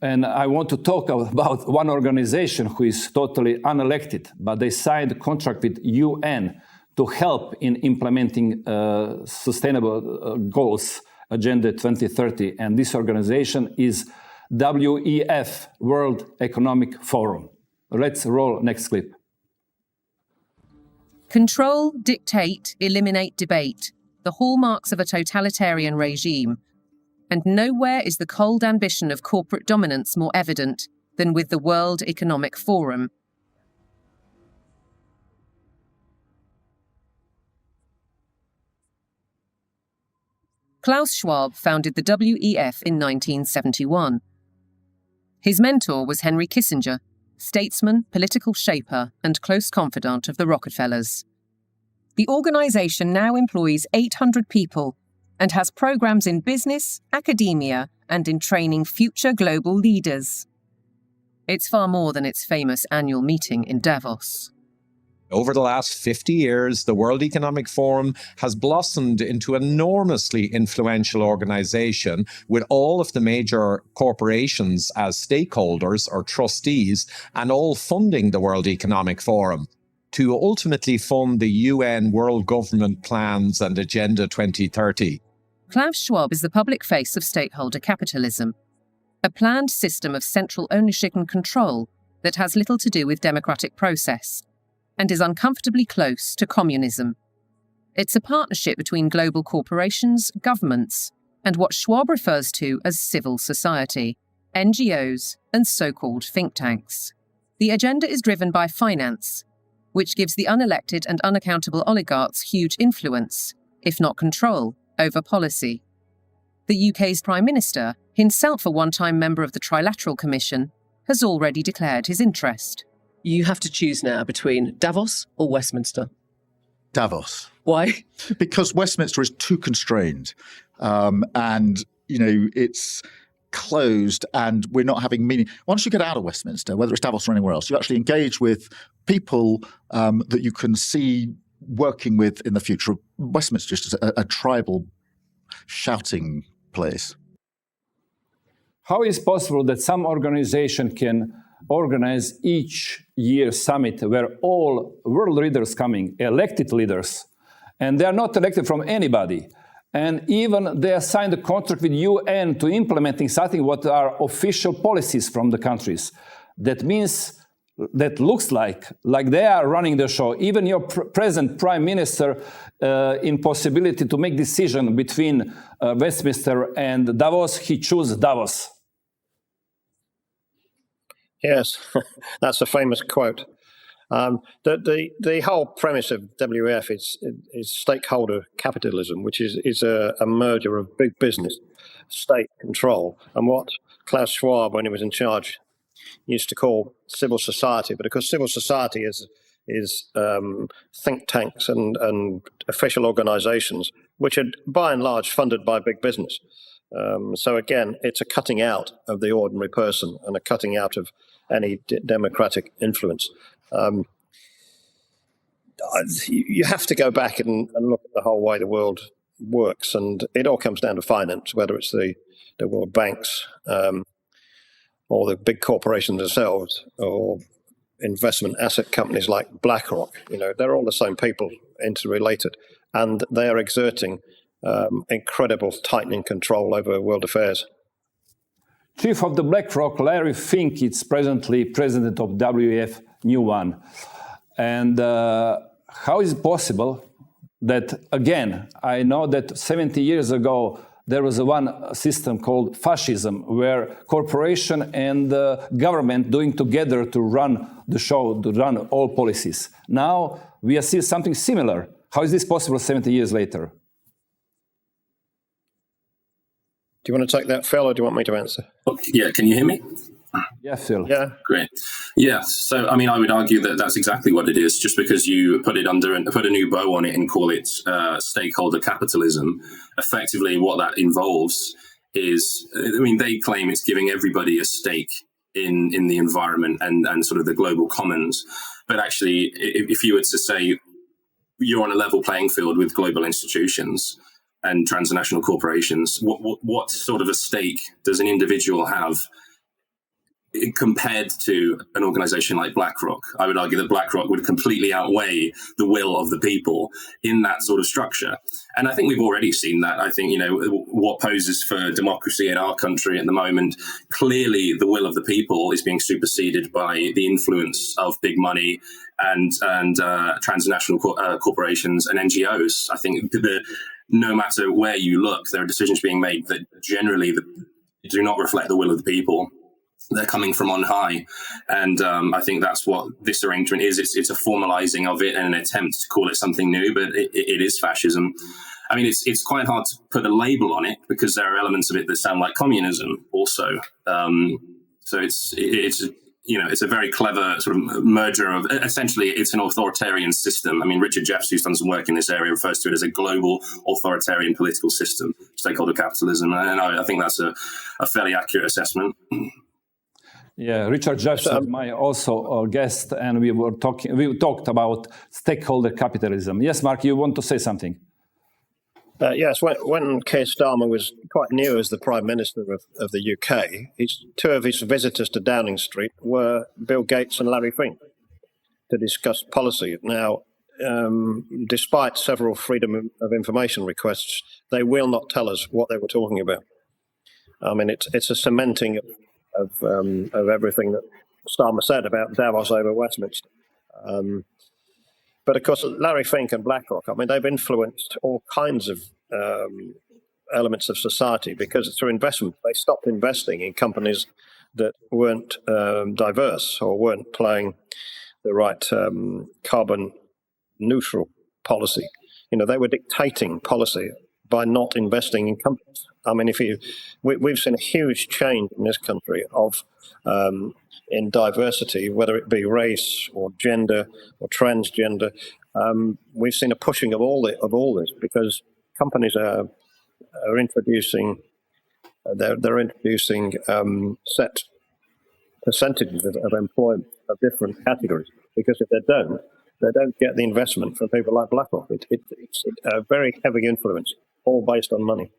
And I want to talk about one organization who is totally unelected, but they signed a contract with UN to help in implementing sustainable goals, Agenda 2030. And this organization is WEF, World Economic Forum. Let's roll next clip. Control, dictate, eliminate debate, the hallmarks of a totalitarian regime. And nowhere is the cold ambition of corporate dominance more evident than with the World Economic Forum. Klaus Schwab founded the WEF in 1971. His mentor was Henry Kissinger, statesman, political shaper, and close confidant of the Rockefellers. The organisation now employs 800 people and has programmes in business, academia, and in training future global leaders. It's far more than its famous annual meeting in Davos. Over the last 50 years, the World Economic Forum has blossomed into an enormously influential organization with all of the major corporations as stakeholders or trustees and all funding the World Economic Forum to ultimately fund the UN World Government Plans and Agenda 2030. Klaus Schwab is the public face of stakeholder capitalism, a planned system of central ownership and control that has little to do with democratic process and is uncomfortably close to communism. It's a partnership between global corporations, governments, and what Schwab refers to as civil society, NGOs, and so-called think tanks. The agenda is driven by finance, which gives the unelected and unaccountable oligarchs huge influence, if not control, over policy. The UK's Prime Minister, himself a one-time member of the Trilateral Commission, has already declared his interest. You have to choose now between Davos or Westminster. Davos. Why? Because Westminster is too constrained. And, it's closed and we're not having meaning. Once you get out of Westminster, whether it's Davos or anywhere else, you actually engage with people that you can see working with in the future. Westminster is just a tribal shouting place. How is it possible that some organization can organize each year summit where all world leaders coming, elected leaders, and they are not elected from anybody, and even they signed a contract with UN to implementing something what are official policies from the countries. That means that looks like they are running the show. Even your present prime minister impossibility to make decision between Westminster and Davos, he chose Davos. Yes, that's a famous quote. The whole premise of WEF is stakeholder capitalism, which is a merger of big business, state control, and what Klaus Schwab, when he was in charge, used to call civil society. But of course, civil society is think tanks and official organizations, which are by and large funded by big business. So again, it's a cutting out of the ordinary person and a cutting out of any democratic influence. You have to go back and look at the whole way the world works, and it all comes down to finance, whether it's the world banks or the big corporations themselves, or investment asset companies like BlackRock. They're all the same people, interrelated, and they are exerting incredible tightening control over world affairs. Chief of the BlackRock, Larry Fink, is presently president of WEF, new one. And how is it possible that, again, I know that 70 years ago, there was one system called fascism, where corporation and government doing together to run the show, to run all policies. Now we are seeing something similar. How is this possible 70 years later? Do you want to take that, Phil, or do you want me to answer? Yeah, can you hear me? Yeah, Phil. Yeah. Great. Yeah, so I would argue that that's exactly what it is. Just because you put it under and put a new bow on it and call it stakeholder capitalism, effectively what that involves is, they claim it's giving everybody a stake in the environment and sort of the global commons. But actually, if you were to say you're on a level playing field with global institutions and transnational corporations, what sort of a stake does an individual have compared to an organization like BlackRock. I would argue that BlackRock would completely outweigh the will of the people in that sort of structure. And I think we've already seen that. I think, what poses for democracy in our country at the moment, clearly the will of the people is being superseded by the influence of big money and transnational corporations and NGOs. I think no matter where you look, there are decisions being made that generally do not reflect the will of the people. They're coming from on high. And I think that's what this arrangement is. It's a formalizing of it and an attempt to call it something new, but it is fascism. I mean, it's quite hard to put a label on it because there are elements of it that sound like communism also. So it's a very clever sort of merger of, essentially, it's an authoritarian system. I mean, Richard Jeffs, who's done some work in this area, refers to it as a global authoritarian political system, stakeholder capitalism. And I think that's a fairly accurate assessment. Yeah, Richard Jeffs is my also guest, and we talked about stakeholder capitalism. Yes, Mark, you want to say something? Yes, when Keir Starmer was quite new as the Prime Minister of the UK, two of his visitors to Downing Street were Bill Gates and Larry Fink to discuss policy. Now, despite several Freedom of Information requests, they will not tell us what they were talking about. I mean, it's a cementing of everything that Starmer said about Davos over Westminster. But of course, Larry Fink and BlackRock, I mean, they've influenced all kinds of elements of society because through investment, they stopped investing in companies that weren't diverse or weren't playing the right carbon neutral policy. They were dictating policy by not investing in companies. I mean, we've seen a huge change in this country in diversity, whether it be race or gender or transgender. We've seen a pushing of all this because companies are introducing set percentages of employment of different categories. Because if they don't get the investment from people like BlackRock. It's a very heavy influence, all based on money.